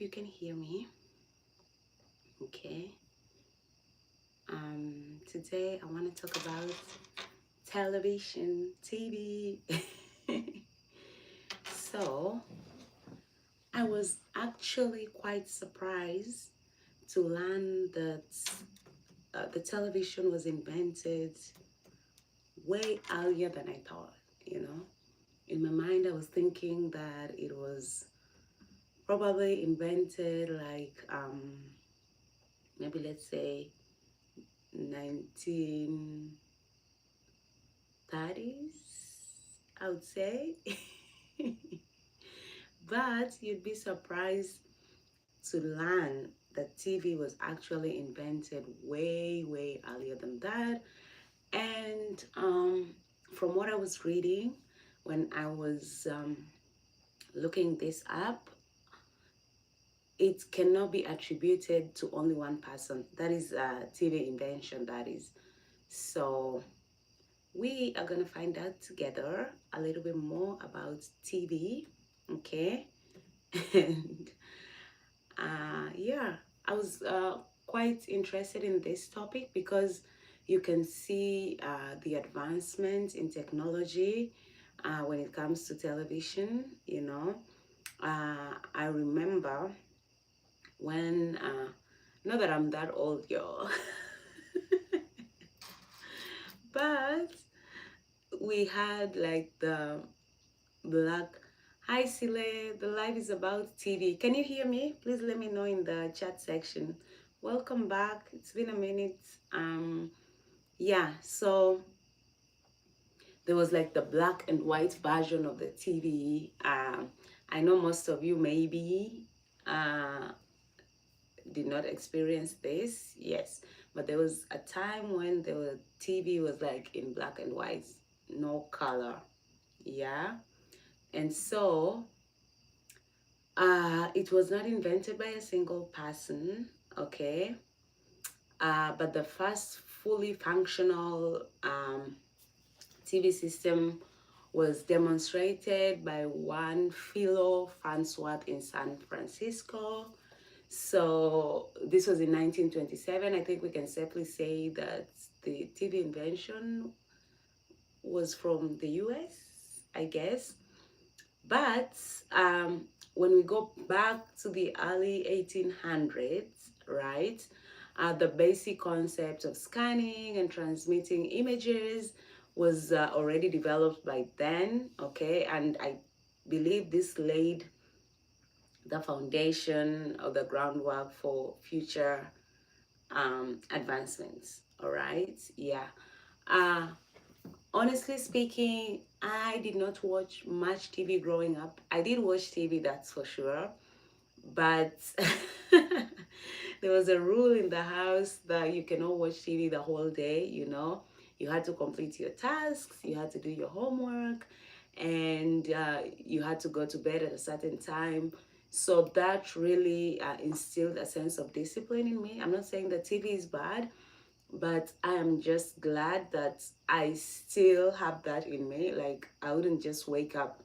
you can hear me. Okay. Today I want to talk about television, TV. So I was actually quite surprised to learn that the television was invented way earlier than I thought. You know, in my mind, I was thinking that it was probably invented like maybe let's say 1930s, I would say. But you'd be surprised to learn that TV was actually invented way earlier than that. And from what I was reading when I was looking this up, it cannot be attributed to only one person. That is a TV invention, that is. So we are going to find out together a little bit more about TV, okay? And yeah, I was quite interested in this topic because you can see the advancement in technology when it comes to television, you know. I remember when, not that I'm that old, y'all, but we had like the black. Hi, Sile. The live is about TV. Can you hear me? Please let me know in the chat section. Welcome back. It's been a minute. Yeah. So there was like the black and white version of the TV. I know most of you maybe uh, did not experience this. Yes, but there was a time when the TV was like in black and white, no color. Yeah. And so it was not invented by a single person, okay? But the first fully functional TV system was demonstrated by one Philo Francois in San Francisco. So this was in 1927. I think we can safely say that the TV invention was from the US, I guess. But when we go back to the early 1800s, right, the basic concept of scanning and transmitting images was already developed by then, okay, and I believe this laid the foundation or the groundwork for future advancements, all right, yeah. Uh, Honestly speaking, I did not watch much TV growing up. I did watch TV, that's for sure. But there was a rule in the house that you cannot watch TV the whole day, you know. You had to complete your tasks, you had to do your homework, and you had to go to bed at a certain time. So that really instilled a sense of discipline in me. I'm not saying that TV is bad, but I am just glad that I still have that in me. Like, I wouldn't just wake up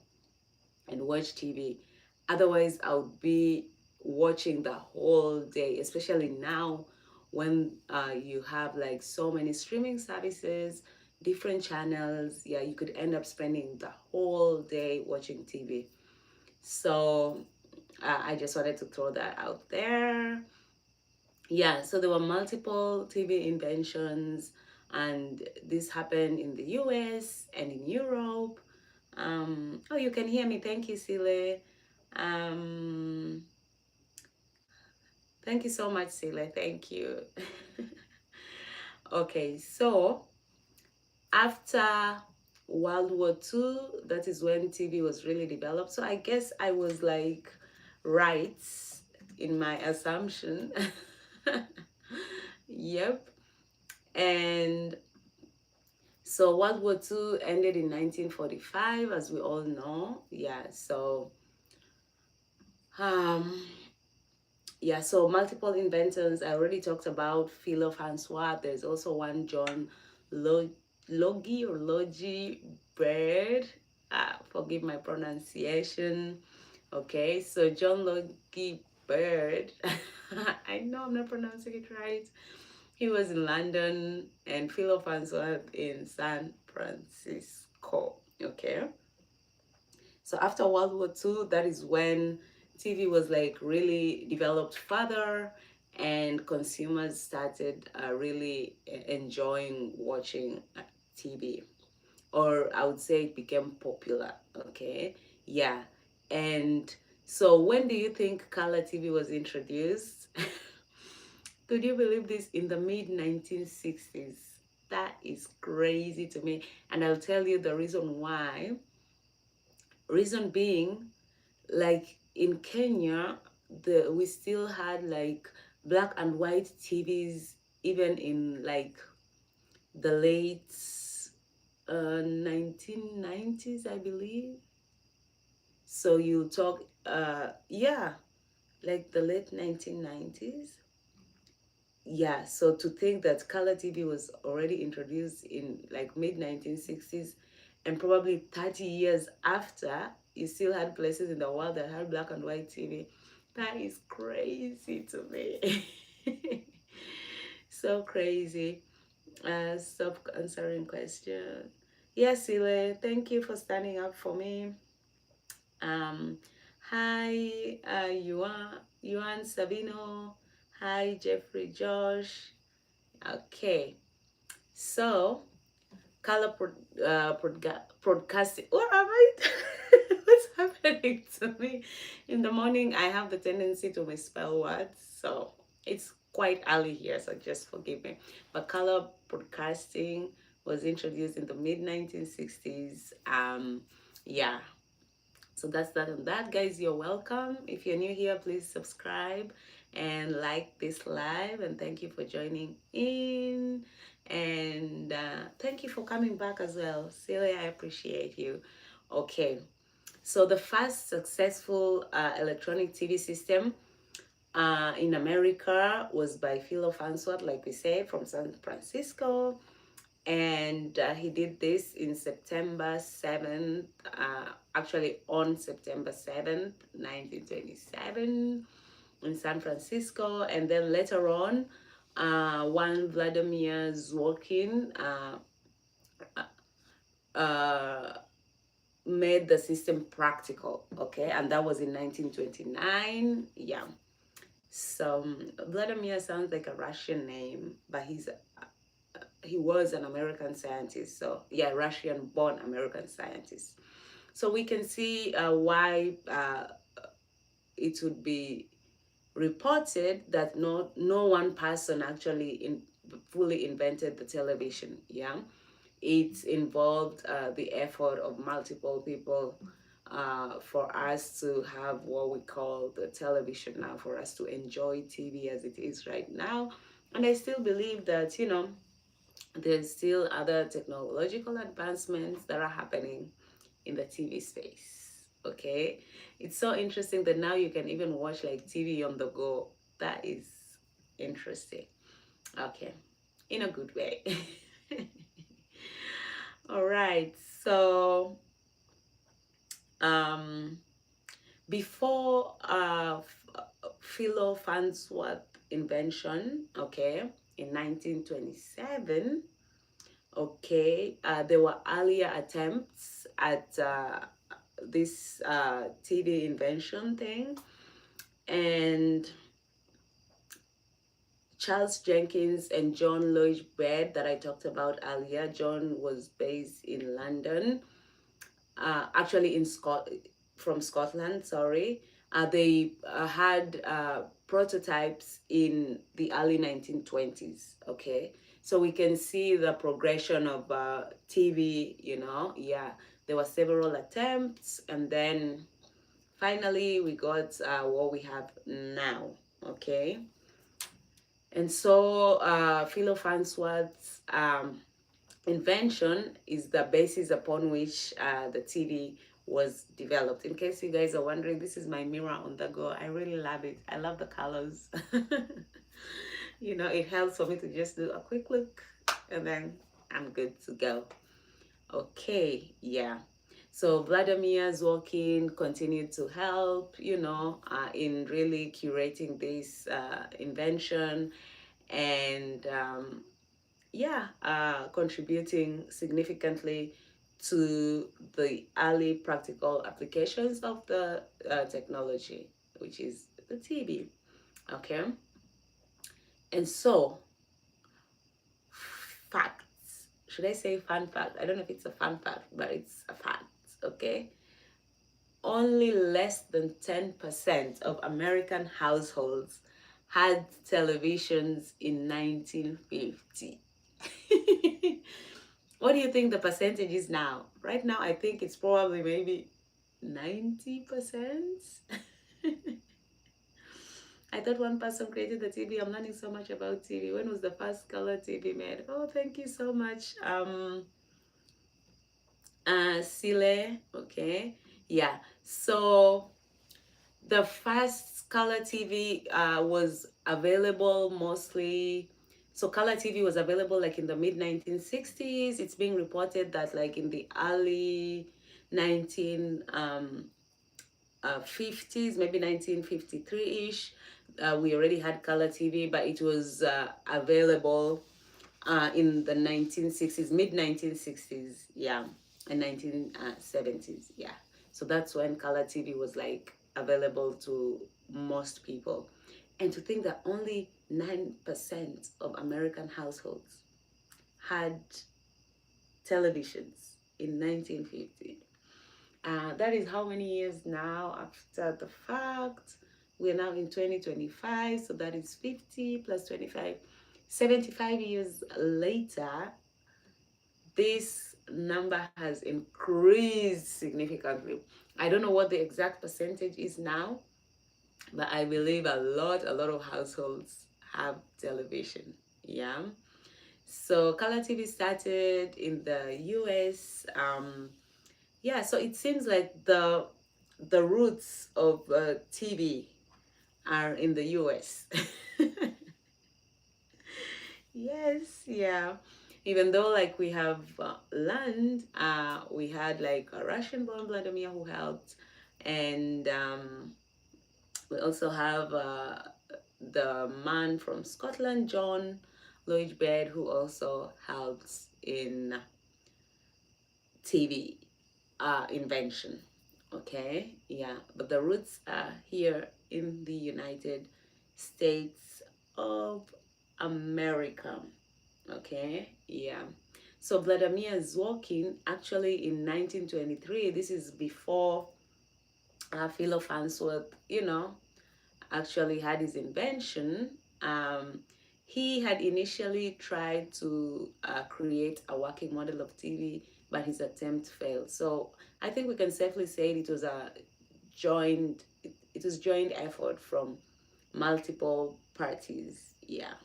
and watch TV. Otherwise, I would be watching the whole day, especially now when you have like so many streaming services, different channels. Yeah, you could end up spending the whole day watching TV. So I just wanted to throw that out there. Yeah, so there were multiple TV inventions, and this happened in the US and in Europe. Oh, you can hear me. Thank you, Sile. Um, thank you so much, Sile. Thank you. Okay, so after World War II, that is when TV was really developed. So I guess I was like right in my assumption. Yep. And so World War II ended in 1945, as we all know. Yeah, so um, yeah, so multiple inventors. I already talked about Philo Francois. There's also one John Logie or Logie Baird. Forgive my pronunciation. Okay, so John Logie Bird. I know I'm not pronouncing it right. He was in London and Philo Farnsworth in San Francisco. Okay. So after World War II, that is when TV was like really developed further and consumers started really enjoying watching TV. Or I would say it became popular. Okay. Yeah. And so when do you think color TV was introduced? Could you believe this? In the mid 1960s. That is crazy to me. And I'll tell you the reason why. Reason being, like in Kenya, we still had like black and white TVs even in like the late 1990s, I believe. So you talk yeah, like the late 1990s. Yeah, so to think that color TV was already introduced in like mid 1960s and probably 30 years after, you still had places in the world that had black and white TV. That is crazy to me. So crazy. Stop answering question. Yes, Ile, thank you for standing up for me. Um, hi, Yuan Sabino. Hi, Jeffrey Josh. Okay, so color broadcasting. What am I? What's happening to me? In the morning, I have the tendency to misspell words, so it's quite early here, so just forgive me. But color broadcasting was introduced in the mid 1960s. Yeah, so that's that on that, guys. You're welcome. If you're new here, please subscribe and like this live, and thank you for joining in, and thank you for coming back as well, Celia. I appreciate you. Okay, so the first successful electronic TV system in America was by Philo Farnsworth, like we said, from San Francisco, and he did this in September 7th, actually on September 7th, 1927 in San Francisco. And then later on, one Vladimir Zwokin made the system practical, okay? And that was in 1929, yeah. So Vladimir sounds like a Russian name, but he was an American scientist. So yeah, Russian born American scientist. So we can see why it would be reported that no one person actually fully invented the television. Yeah, it involved the effort of multiple people for us to have what we call the television now, for us to enjoy TV as it is right now. And I still believe that, there's still other technological advancements that are happening in the TV space. Okay, it's so interesting that now you can even watch like TV on the go. That is interesting. Okay, in a good way. All right, so um before Philo Farnsworth invention, okay, in 1927, okay, there were earlier attempts at this TV invention thing, and Charles Jenkins and John Lloyd Baird that I talked about earlier. John was based in London, actually from Scotland, sorry. They had prototypes in the early 1920s, okay? So we can see the progression of TV, yeah. There were several attempts, and then finally we got what we have now, okay? And so Philo Farnsworth's invention is the basis upon which the TV was developed. In case you guys are wondering, this is my mirror on the go. I really love it. I love the colors. It helps for me to just do a quick look and then I'm good to go. Okay, yeah. So Vladimir Zwokin continued to help, in really curating this invention, and contributing significantly to the early practical applications of the technology, which is the TV. Okay, and so facts. Should I say fun fact? I don't know if it's a fun fact, but it's a fact. Okay, only less than 10% of American households had televisions in 1950. What do you think the percentage is now? Right now, I think it's probably maybe 90%. I thought one person created the TV. I'm learning so much about TV. When was the first color TV made? Oh, thank you so much. Sile. Okay. Yeah. So the first color TV was available mostly. So color TV was available like in the mid 1960s. It's being reported that like in the early 1950s, maybe 1953-ish, we already had color TV, but it was available in the 1960s, mid 1960s, yeah, and 1970s, yeah. So that's when color TV was like available to most people. And to think that only 9% of American households had televisions in 1950. That is how many years now after the fact? We're now in 2025, so that is 50 plus 25. 75 years later, this number has increased significantly. I don't know what the exact percentage is now, but I believe a lot of households have television. Yeah. So color TV started in the US. Yeah, so it seems like the roots of TV are in the US. Yes, yeah. Even though like we have land, we had like a Russian-born Vladimir who helped, and we also have the man from Scotland, John Lloyd Baird, who also helps in TV invention. Okay, yeah, but the roots are here in the United States of America. Okay, yeah. So Vladimir Zwokin, actually in 1923, this is before Philo Farnsworth, actually had his invention. He had initially tried to create a working model of TV, but his attempt failed. So I think we can safely say it was a it was joint effort from multiple parties. Yeah.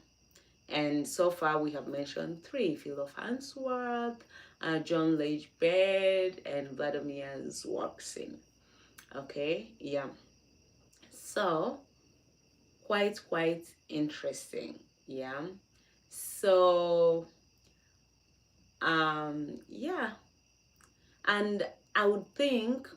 And so far we have mentioned three: Philo Farnsworth, John Lloyd Baird, and Vladimir Zwokin. Okay, yeah. So quite interesting, yeah. So yeah, and I would think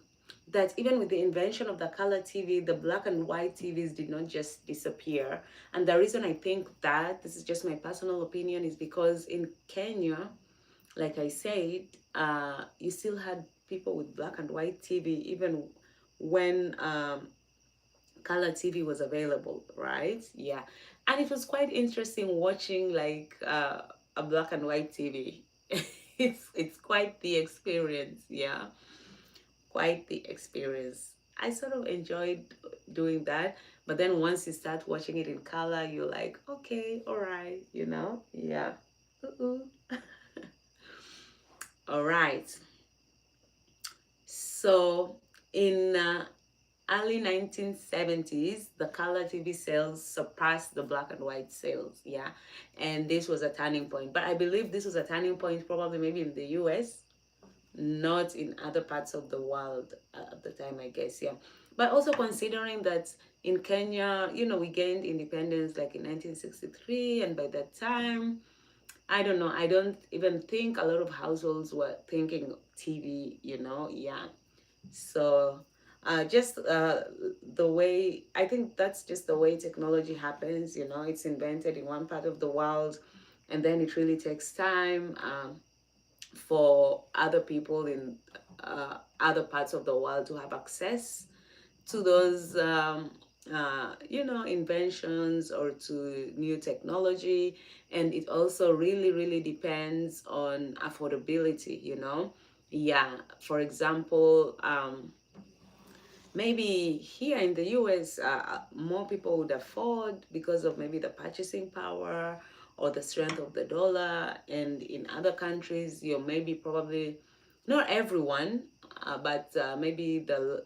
that even with the invention of the color TV, the black and white TVs did not just disappear. And the reason I think that, this is just my personal opinion, is because in Kenya, like I said, you still had people with black and white TV even when color TV was available, right? Yeah. And it was quite interesting watching like a black and white TV. It's quite the experience, yeah. Quite the experience. I sort of enjoyed doing that, but then once you start watching it in color, you're like, okay, all right, yeah. All right. So in early 1970s, the color TV sales surpassed the black and white sales. Yeah. And this was a turning point. But I believe this was a turning point probably maybe in the US, not in other parts of the world at the time, I guess. Yeah. But also considering that in Kenya, we gained independence like in 1963. And by that time, I don't know. I don't even think a lot of households were thinking TV, Yeah. So, just the way, I think that's just the way technology happens, It's invented in one part of the world, and then it really takes time for other people in other parts of the world to have access to those inventions or to new technology. And it also really really depends on affordability. Yeah, for example, maybe here in the US, more people would afford because of maybe the purchasing power or the strength of the dollar. And in other countries, you're maybe probably not everyone, but maybe the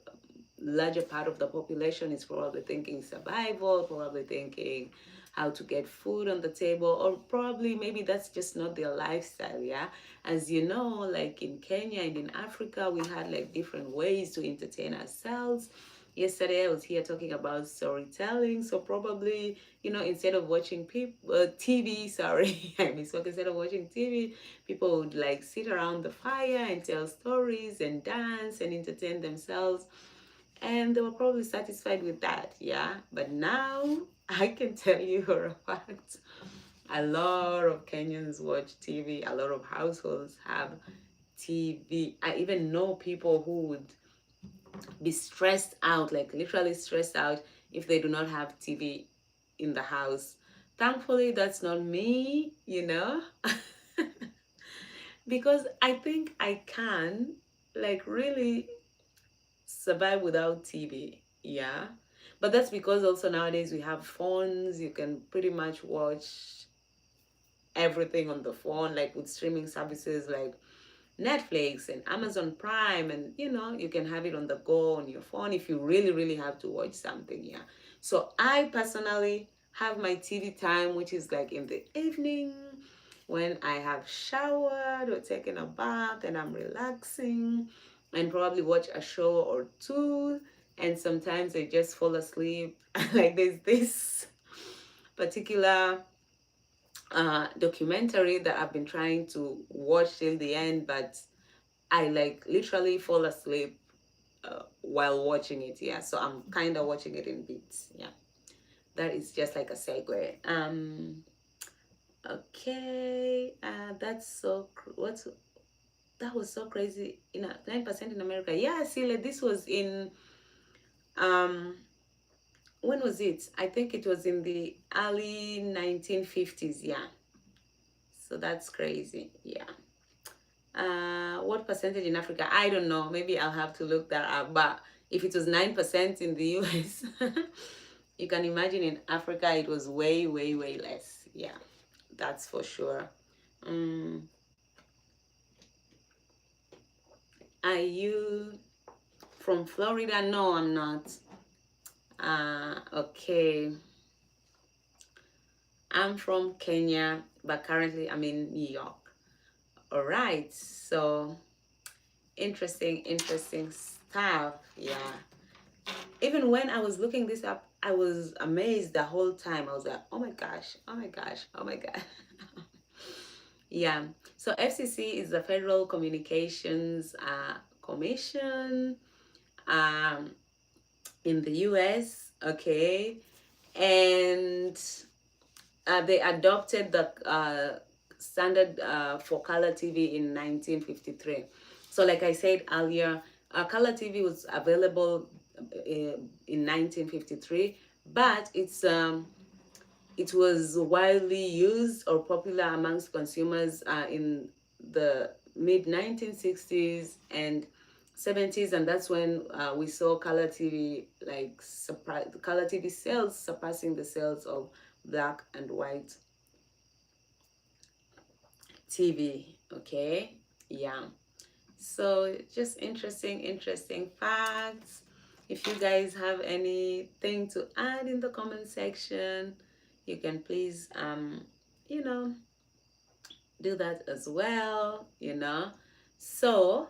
larger part of the population is probably thinking survival, probably thinking how to get food on the table, or probably maybe that's just not their lifestyle. Yeah, as you know, like in Kenya and in Africa, we had like different ways to entertain ourselves. Yesterday I was here talking about storytelling, so probably, instead of watching TV, sorry, I misspoke. Instead of watching TV, people would like sit around the fire and tell stories and dance and entertain themselves, and they were probably satisfied with that. Yeah, but now I can tell you for a fact, a lot of Kenyans watch TV, a lot of households have TV. I even know people who would be stressed out, like literally stressed out, if they do not have TV in the house. Thankfully that's not me, because I think I can like really survive without TV. Yeah. But that's because also nowadays we have phones. You can pretty much watch everything on the phone, like with streaming services like Netflix and Amazon Prime. And you can have it on the go on your phone if you really, really have to watch something. Yeah. So I personally have my TV time, which is like in the evening when I have showered or taken a bath and I'm relaxing, and probably watch a show or two. And sometimes I just fall asleep. Like there's this particular documentary that I've been trying to watch till the end, but I like literally fall asleep while watching it. Yeah, so I'm kind of watching it in bits. Yeah, that is just like a segue. Okay, that's so what's that was so crazy. 9% in America. Yeah, see, like this was in um when was it? I think it was in the early 1950s. Yeah, so that's crazy. Yeah. What percentage in Africa? I don't know. Maybe I'll have to look that up. But if it was 9% in the US, you can imagine in Africa it was way, way, way less. Yeah, that's for sure. Um, are you from Florida? No, I'm not. Okay. I'm from Kenya, but currently I'm in New York. All right. So interesting stuff. Yeah. Even when I was looking this up, I was amazed the whole time. I was like, oh my gosh, oh my gosh, oh my god. Yeah. So FCC is the Federal Communications Commission um, in the US. Okay, and they adopted the standard for color TV in 1953. So, like I said earlier, color TV was available in 1953, but it was widely used or popular amongst consumers in the mid 1960s and 70s, and that's when we saw color TV color TV sales surpassing the sales of black and white TV. Okay, yeah. So just interesting facts. If you guys have anything to add in the comment section, you can please you know do that as well. So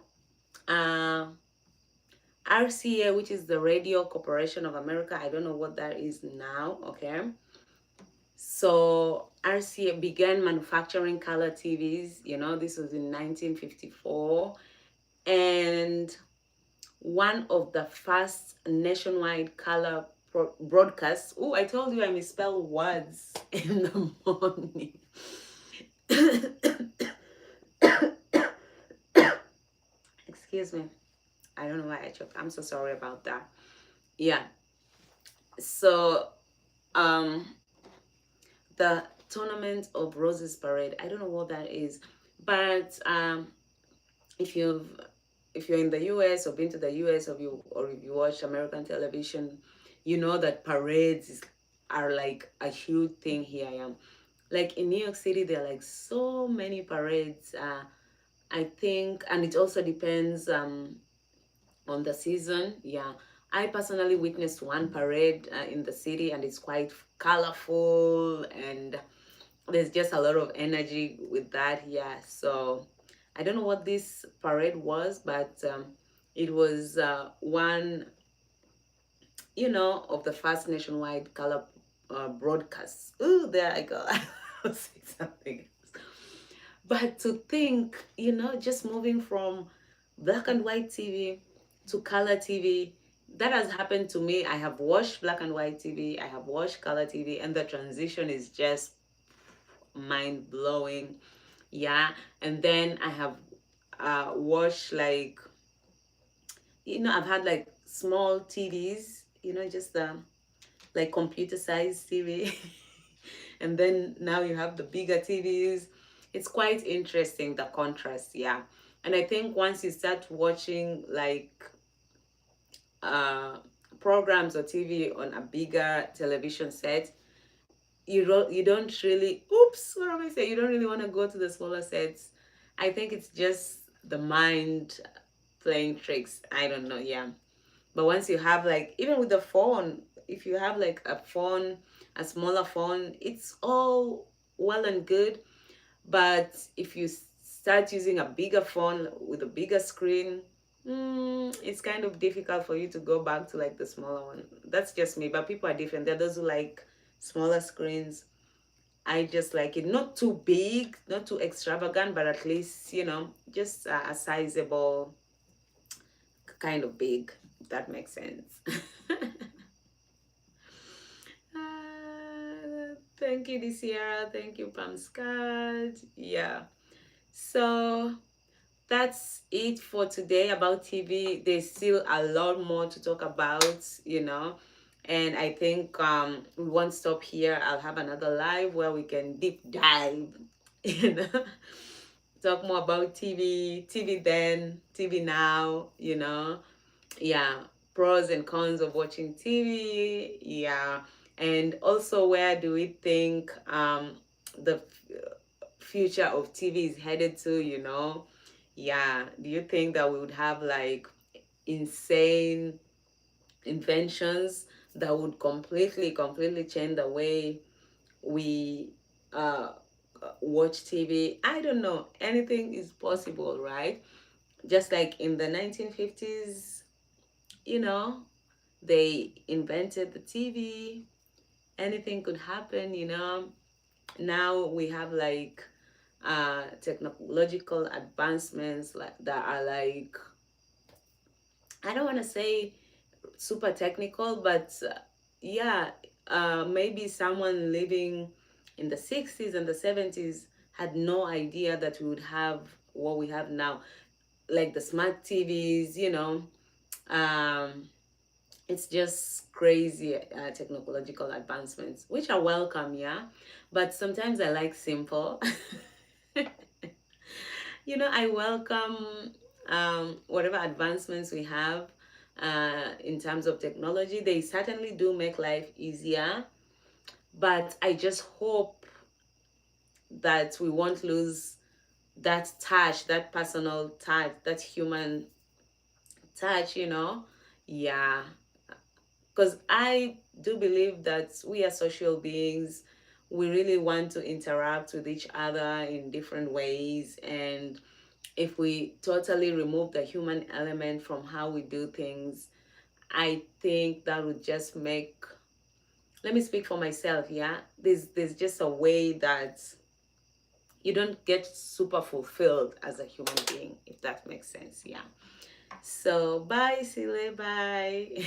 RCA, which is the Radio Corporation of America, I don't know what that is now. Okay, So RCA began manufacturing color TVs, this was in 1954. And one of the first nationwide color broadcasts. Oh, I told you I misspell words in the morning. Excuse me. I don't know why I choked. I'm so sorry about that. Yeah. So, um, the Tournament of Roses Parade. I don't know what that is, but if you've if you're in the US or been to the US, or if you watch American television, you know that are like a huge thing here. Yeah. Like in New York City, there are like so many parades. I think, and it also depends on the season. Yeah. I personally witnessed one parade in the city, and it's quite colorful, and there's just a lot of energy with that. Yeah. So I don't know what this parade was, but it was one, of the first nationwide color broadcasts. Ooh, there I go. I'll say something else. But to think, just moving from black and white TV to color TV, that has happened to me. I have watched black and white TV, I have watched color TV, and the transition is just mind blowing. Yeah. And then I have watched, like, I've had like small TVs, just like computer sized TV. And then now you have the bigger TVs. It's quite interesting, the contrast. Yeah. And I think once you start watching like uh programs or TV on a bigger television set, you don't really, oops, what am I saying? You don't really want to go to the smaller sets. I think it's just the mind playing tricks. I don't know. Yeah. But once you have, like, even with the phone, if you have like a smaller phone, it's all well and good. But if you start using a bigger phone with a bigger screen, it's kind of difficult for you to go back to like the smaller one. That's just me. But people are different. There are those who like smaller screens. I just like it not too big, not too extravagant, but at least, just a sizable kind of big, if that makes sense. Thank you, Disiara. Thank you, Pam Scott. Yeah. So that's it for today about TV. There's still a lot more to talk about. And I think we won't stop here. I'll have another live where we can deep dive, you know, talk more about TV then, TV now. Yeah, pros and cons of watching TV. Yeah. And also, where do we think the future of TV is headed to? Yeah. Do you think that we would have like insane inventions that would completely change the way we watch TV? I don't know. Anything is possible, right? Just like in the 1950s, you know, they invented the TV. Anything could happen. Now we have like technological advancements like that are like, I don't want to say super technical, but yeah, maybe someone living in the 60s and the 70s had no idea that we would have what we have now, like the smart TVs. um it's just crazy technological advancements, which are welcome, yeah. But sometimes I like simple. I welcome whatever advancements we have in terms of technology. They certainly do make life easier, but I just hope that we won't lose that touch, that personal touch, that human touch. Yeah, because I do believe that we are social beings. We really want to interact with each other in different ways. And if we totally remove the human element from how we do things, I think that would just make let me speak for myself. Yeah, there's just a way that you don't get super fulfilled as a human being, if that makes sense. Yeah. So bye, Sile, bye.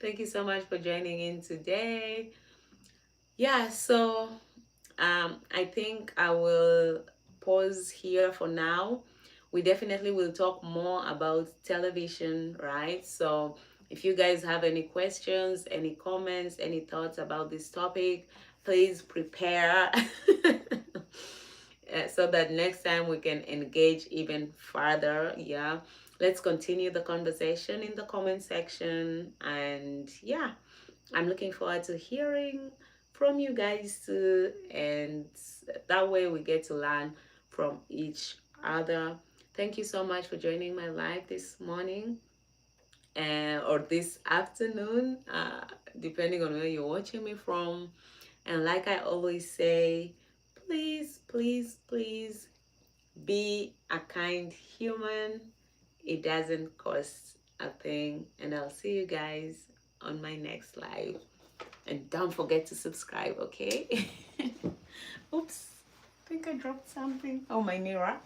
Thank you so much for joining in today. Yeah, so I think I will pause here for now. We definitely will talk more about television, right? So if you guys have any questions, any comments, any thoughts about this topic, please prepare so that next time we can engage even further. Yeah, let's continue the conversation in the comment section. And yeah, I'm looking forward to hearing from you guys too, and that way we get to learn from each other. Thank you so much for joining my live this morning, or this afternoon, depending on where you're watching me from. And like I always say, please, please, please be a kind human. It doesn't cost a thing. And I'll see you guys on my next live. And don't forget to subscribe, okay? Oops, I think I dropped something. Oh, my mirror.